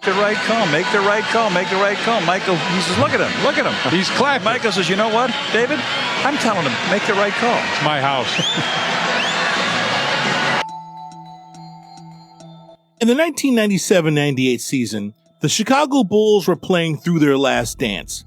The right call, make the right call, make the right call. Michael, he says, look at him. He's clapping. Michael says, you know what, David? I'm telling him, make the right call. It's my house. In the 1997-98 season, the Chicago Bulls were playing through their last dance.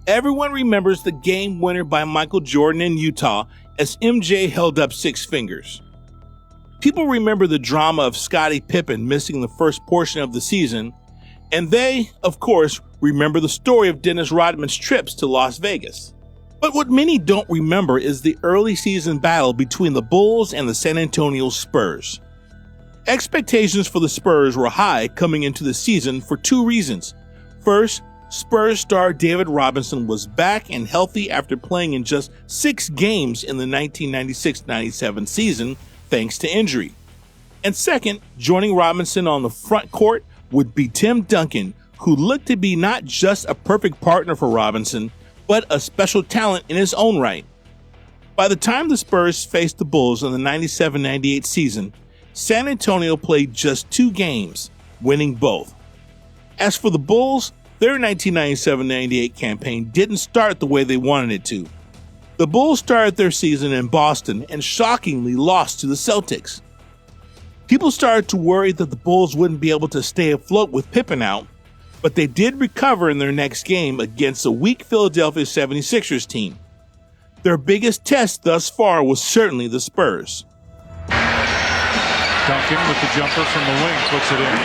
Everyone remembers the game winner by Michael Jordan in Utah as MJ held up 6 fingers. People remember the drama of Scottie Pippen missing the first portion of the season, and they, of course, remember the story of Dennis Rodman's trips to Las Vegas. But what many don't remember is the early season battle between the Bulls and the San Antonio Spurs. Expectations for the Spurs were high coming into the season for 2 reasons. First, Spurs star David Robinson was back and healthy after playing in just 6 games in the 1996-97 season thanks to injury. And second, joining Robinson on the front court would be Tim Duncan, who looked to be not just a perfect partner for Robinson, but a special talent in his own right. By the time the Spurs faced the Bulls in the 97-98 season, San Antonio played just 2 games, winning both. As for the Bulls, their 1997-98 campaign didn't start the way they wanted it to. The Bulls started their season in Boston and shockingly lost to the Celtics. People started to worry that the Bulls wouldn't be able to stay afloat with Pippen out, but they did recover in their next game against a weak Philadelphia 76ers team. Their biggest test thus far was certainly the Spurs. Duncan with the jumper from the wing puts it in.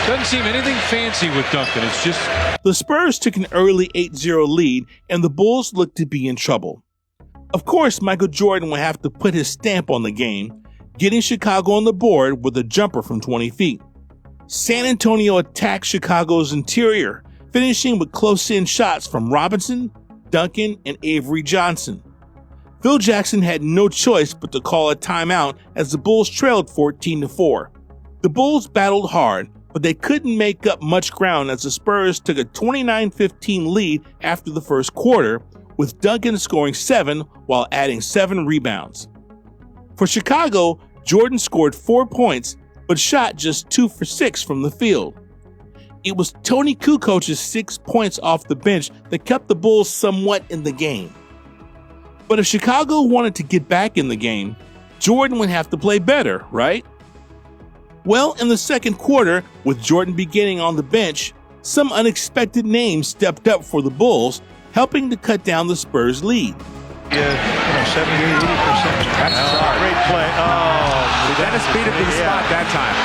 Doesn't seem anything fancy with Duncan. It's just... The Spurs took an early 8-0 lead, and the Bulls looked to be in trouble. Of course, Michael Jordan would have to put his stamp on the game, getting Chicago on the board with a jumper from 20 feet. San Antonio attacked Chicago's interior, finishing with close-in shots from Robinson, Duncan, and Avery Johnson. Phil Jackson had no choice but to call a timeout as the Bulls trailed 14-4. The Bulls battled hard, but they couldn't make up much ground as the Spurs took a 29-15 lead after the first quarter, with Duncan scoring 7 while adding 7 rebounds. For Chicago, Jordan scored 4 points, but shot just 2 for 6 from the field. It was Tony Kukoc's 6 points off the bench that kept the Bulls somewhat in the game. But if Chicago wanted to get back in the game, Jordan would have to play better, right? Well, in the second quarter, with Jordan beginning on the bench, some unexpected names stepped up for the Bulls, helping to cut down the Spurs' lead. 70, 80%. That's a great play. Oh, Dennis beat him to the spot that time.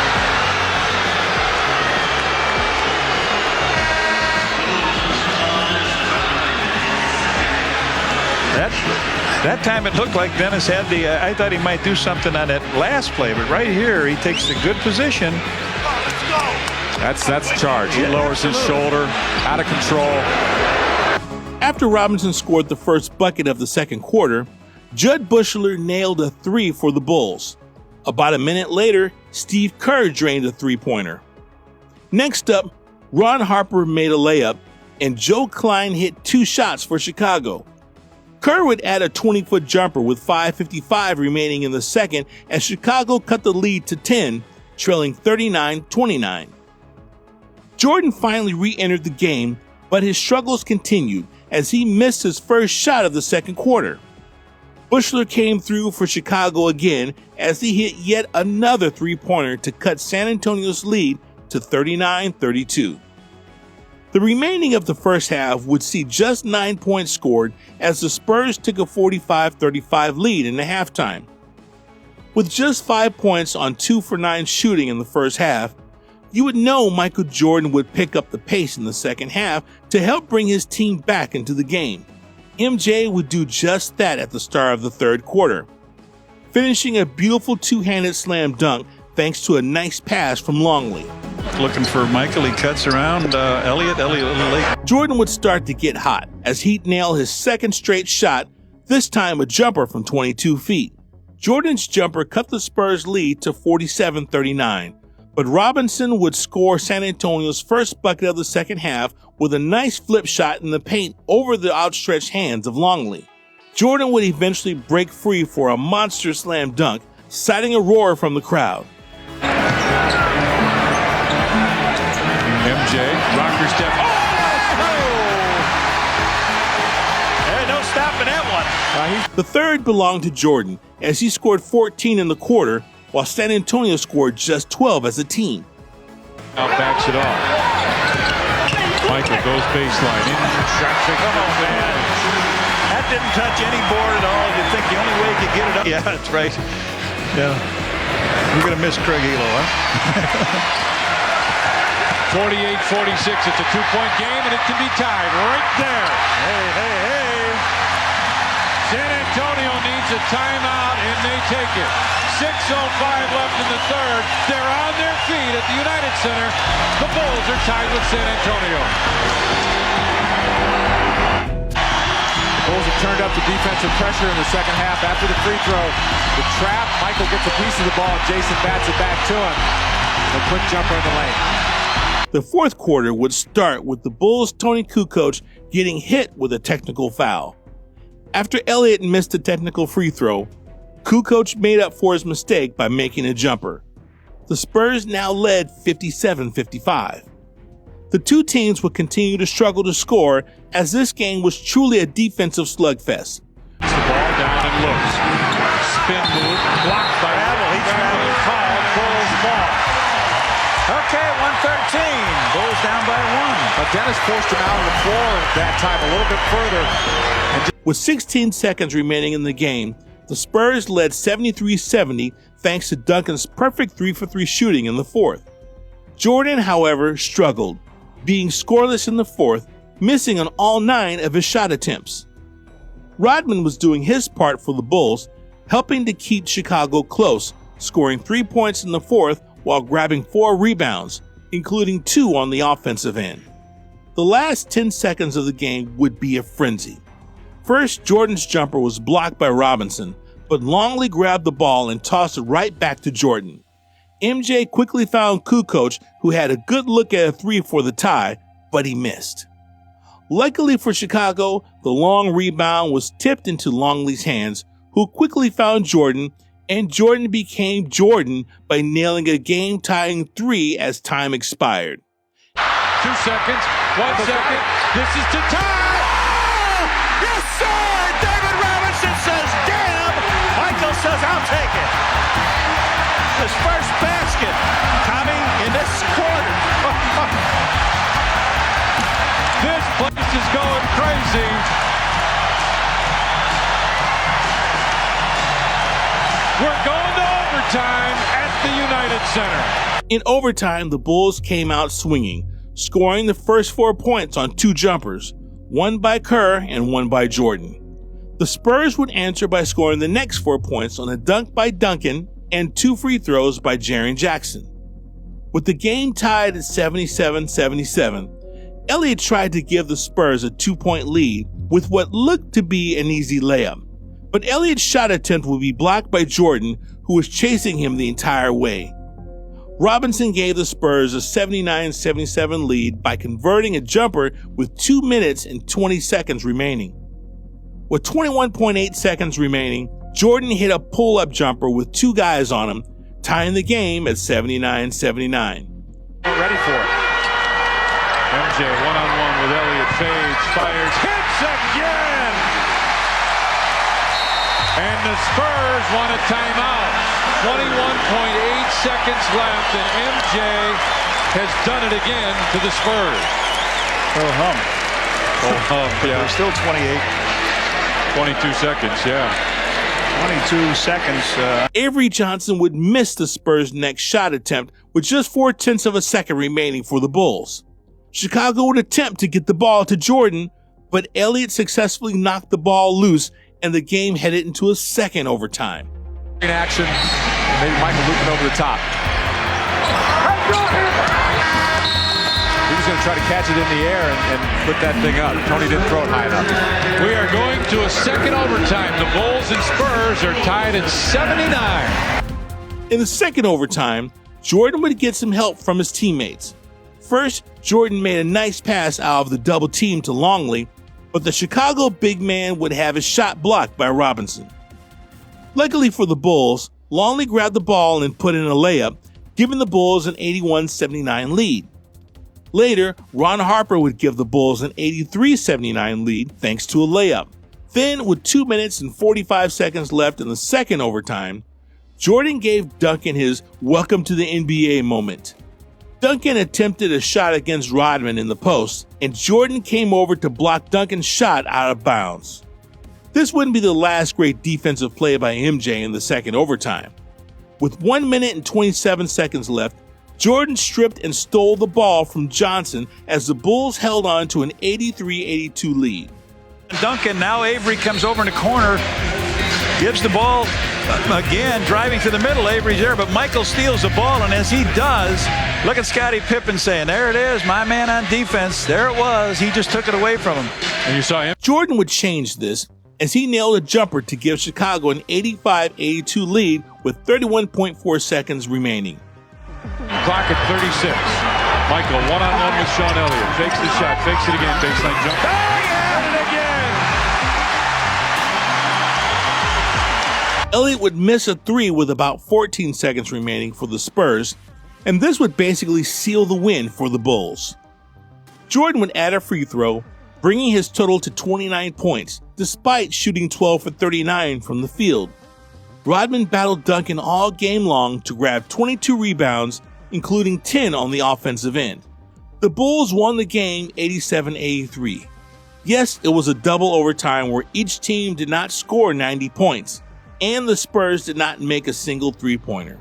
That time it looked like Dennis had I thought he might do something on that last play, but right here he takes the good position. That's charge. He lowers his shoulder, out of control. After Robinson scored the first bucket of the second quarter, Judd Buechler nailed a 3 for the Bulls. About a minute later, Steve Kerr drained a 3-pointer. Next up, Ron Harper made a layup, and Joe Klein hit 2 shots for Chicago. Kerr would add a 20-foot jumper with 5:55 remaining in the second as Chicago cut the lead to 10, trailing 39-29. Jordan finally re-entered the game, but his struggles continued as he missed his first shot of the second quarter. Buechler came through for Chicago again as he hit yet another 3-pointer to cut San Antonio's lead to 39-32. The remaining of the first half would see just 9 points scored as the Spurs took a 45-35 lead in the halftime. With just 5 points on 2 for 9 shooting in the first half, you would know Michael Jordan would pick up the pace in the second half to help bring his team back into the game. MJ would do just that at the start of the third quarter, finishing a beautiful 2-handed slam dunk thanks to a nice pass from Longley. Looking for Michael, he cuts around Elliott. Jordan would start to get hot as he'd nail his second straight shot, this time a jumper from 22 feet. Jordan's jumper cut the Spurs' lead to 47-39, but Robinson would score San Antonio's first bucket of the second half with a nice flip shot in the paint over the outstretched hands of Longley. Jordan would eventually break free for a monster slam dunk, citing a roar from the crowd. MJ, rocker step. No stopping that one. The third belonged to Jordan, as he scored 14 in the quarter, while San Antonio scored just 12 as a team. Now backs it off. Michael goes baseline. Come on, man. That didn't touch any board at all. You'd think the only way you could get it up. Yeah, that's right. Yeah. We're going to miss Craig Elo, huh? 48-46. It's a two-point game, and it can be tied right there. Hey. San Antonio needs a timeout, and they take it. 6:05 left in the third. They're on their feet at the United Center. The Bulls are tied with San Antonio. The Bulls have turned up the defensive pressure in the second half after the free throw. The trap, Michael gets a piece of the ball, and Jason bats it back to him. A quick jumper in the lane. The fourth quarter would start with the Bulls' Tony Kukoc getting hit with a technical foul. After Elliott missed a technical free throw, Kukoc made up for his mistake by making a jumper. The Spurs now led 57-55. The two teams would continue to struggle to score, as this game was truly a defensive slugfest. The ball down and looks. Spin move, blocked by Adel. He's fouled. Bulls ball. Okay, 113. Bulls down by one. But Dennis forced him out on the floor that time a little bit further. With 16 seconds remaining in the game, the Spurs led 73-70 thanks to Duncan's perfect 3-for-3 shooting in the fourth. Jordan, however, struggled, being scoreless in the fourth, missing on all 9 of his shot attempts. Rodman was doing his part for the Bulls, helping to keep Chicago close, scoring 3 points in the fourth while grabbing 4 rebounds, including 2 on the offensive end. The last 10 seconds of the game would be a frenzy. First, Jordan's jumper was blocked by Robinson, but Longley grabbed the ball and tossed it right back to Jordan. MJ quickly found Kukoc, who had a good look at a 3 for the tie, but he missed. Luckily for Chicago, the long rebound was tipped into Longley's hands, who quickly found Jordan, and Jordan became Jordan by nailing a game-tying 3 as time expired. 2 seconds, 1 second, this is to tie! Yes, sir! David Robinson says, damn! Michael says, I'll take it. His first basket coming in this quarter. This place is going crazy. We're going to overtime at the United Center. In overtime, the Bulls came out swinging, scoring the first 4 points on 2 jumpers, one by Kerr and one by Jordan. The Spurs would answer by scoring the next 4 points on a dunk by Duncan and 2 free throws by Jaren Jackson. With the game tied at 77-77, Elliott tried to give the Spurs a 2-point lead with what looked to be an easy layup, but Elliott's shot attempt would be blocked by Jordan, who was chasing him the entire way. Robinson gave the Spurs a 79-77 lead by converting a jumper with 2 minutes and 20 seconds remaining. With 21.8 seconds remaining, Jordan hit a pull-up jumper with 2 guys on him, tying the game at 79-79. Ready for it. MJ one-on-one with Elliott, fades, fires, hits again! And the Spurs want a timeout. 21.8 seconds left, and MJ has done it again to the Spurs. Yeah. There's still 28. 22 seconds, yeah. 22 seconds. Avery Johnson would miss the Spurs' next shot attempt with just 0.4 of a second remaining for the Bulls. Chicago would attempt to get the ball to Jordan, but Elliott successfully knocked the ball loose and the game headed into a second overtime. In action, maybe Michael looping over the top. He was going to try to catch it in the air and put that thing up. Tony didn't throw it high enough. We are going to a second overtime. The Bulls and Spurs are tied at 79. In the second overtime, Jordan would get some help from his teammates. First, Jordan made a nice pass out of the double team to Longley, but the Chicago big man would have his shot blocked by Robinson. Luckily for the Bulls, Longley grabbed the ball and put in a layup, giving the Bulls an 81-79 lead. Later, Ron Harper would give the Bulls an 83-79 lead thanks to a layup. Then, with 2 minutes and 45 seconds left in the second overtime, Jordan gave Duncan his welcome to the NBA moment. Duncan attempted a shot against Rodman in the post, and Jordan came over to block Duncan's shot out of bounds. This wouldn't be the last great defensive play by MJ in the second overtime. With 1 minute and 27 seconds left, Jordan stripped and stole the ball from Johnson as the Bulls held on to an 83-82 lead. Duncan, now Avery comes over in the corner, gives the ball again, driving to the middle. Avery's there, but Michael steals the ball, and as he does, look at Scottie Pippen saying, there it is, my man on defense. There it was. He just took it away from him. And you saw him. Jordan would change this as he nailed a jumper to give Chicago an 85-82 lead with 31.4 seconds remaining. Clock at 36. Michael one-on-one with Sean Elliott. Fakes the shot, fakes it again, baseline jump. Oh, yeah, and again! Elliott would miss a three with about 14 seconds remaining for the Spurs, and this would basically seal the win for the Bulls. Jordan would add a free throw, bringing his total to 29 points, despite shooting 12 for 39 from the field. Rodman battled Duncan all game long to grab 22 rebounds, including 10 on the offensive end. The Bulls won the game 87-83. Yes, it was a double overtime where each team did not score 90 points, and the Spurs did not make a single three-pointer.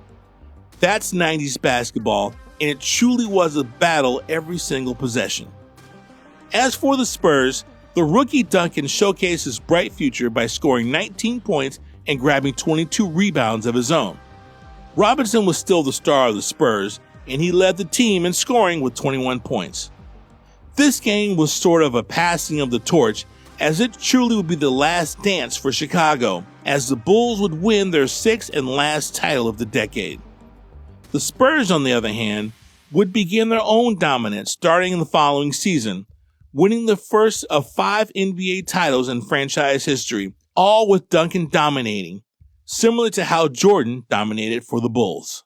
That's 90s basketball, and it truly was a battle every single possession. As for the Spurs, the rookie Duncan showcased his bright future by scoring 19 points and grabbing 22 rebounds of his own. Robinson was still the star of the Spurs, and he led the team in scoring with 21 points. This game was sort of a passing of the torch, as it truly would be the last dance for Chicago, as the Bulls would win their sixth and last title of the decade. The Spurs, on the other hand, would begin their own dominance starting in the following season, winning the first of 5 NBA titles in franchise history, all with Duncan dominating, similar to how Jordan dominated for the Bulls.